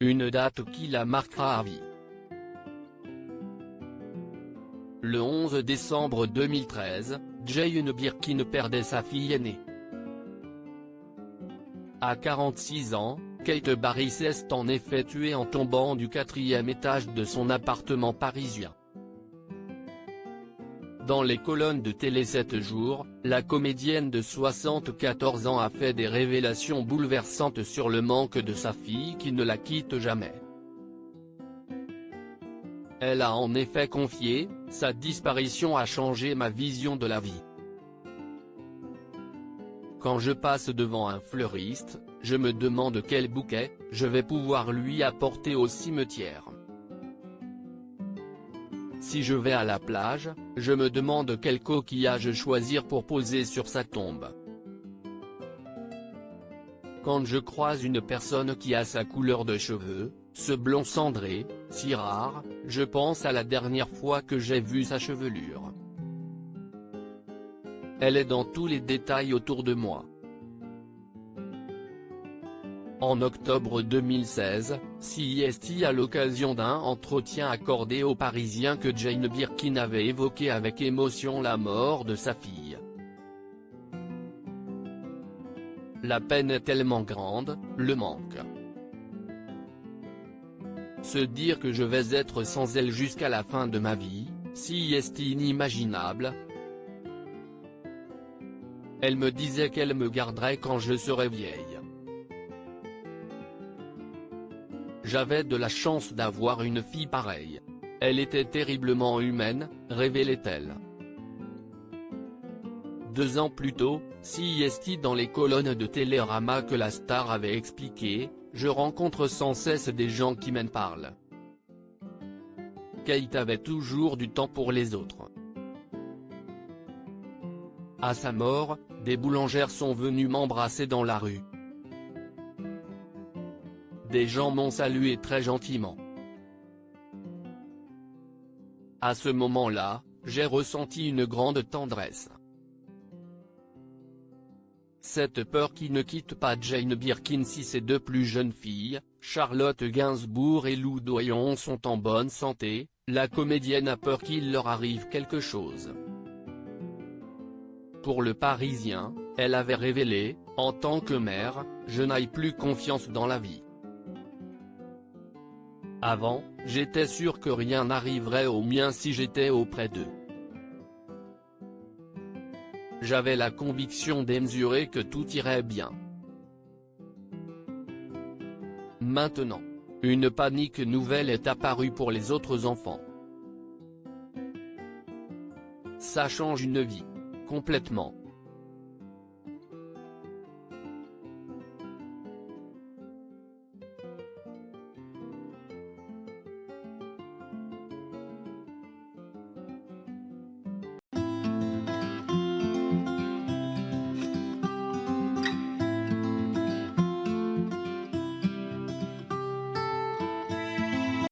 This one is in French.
une date qui la marquera à vie. Le 11 décembre 2013, Jane Birkin perdait sa fille aînée. À 46 ans, Kate Barry s'est en effet tuée en tombant du 4e étage de son appartement parisien. Dans les colonnes de Télé 7 jours, la comédienne de 74 ans a fait des révélations bouleversantes sur le manque de sa fille qui ne la quitte jamais. Elle a en effet confié « Sa disparition a changé ma vision de la vie. Quand je passe devant un fleuriste, je me demande quel bouquet je vais pouvoir lui apporter au cimetière. Si je vais à la plage, je me demande quel coquillage choisir pour poser sur sa tombe. Quand je croise une personne qui a sa couleur de cheveux, ce blond cendré, si rare, je pense à la dernière fois que j'ai vu sa chevelure. Elle est dans tous les détails autour de moi. » En octobre 2016, CIST à l'occasion d'un entretien accordé aux Parisiens que Jane Birkin avait évoqué avec émotion la mort de sa fille. La peine est tellement grande, le manque. Se dire que je vais être sans elle jusqu'à la fin de ma vie, si est inimaginable. Elle me disait qu'elle me garderait quand je serais vieille. J'avais de la chance d'avoir une fille pareille. Elle était terriblement humaine, révélait-elle. 2 ans plus tôt, CIST dans les colonnes de Télérama que la star avait expliqué « Je rencontre sans cesse des gens qui m'en parlent. Kate avait toujours du temps pour les autres. À sa mort, des boulangères sont venues m'embrasser dans la rue. Des gens m'ont salué très gentiment. À ce moment-là, j'ai ressenti une grande tendresse. » Cette peur qui ne quitte pas Jane Birkin si ses 2 plus jeunes filles, Charlotte Gainsbourg et Lou Doyon sont en bonne santé, la comédienne a peur qu'il leur arrive quelque chose. Pour le Parisien, elle avait révélé « En tant que mère, je n'ai plus confiance dans la vie. Avant, j'étais sûre que rien n'arriverait aux miens si j'étais auprès d'eux. J'avais la conviction démesurée que tout irait bien. Maintenant, une panique nouvelle est apparue pour les autres enfants. Ça change une vie. Complètement.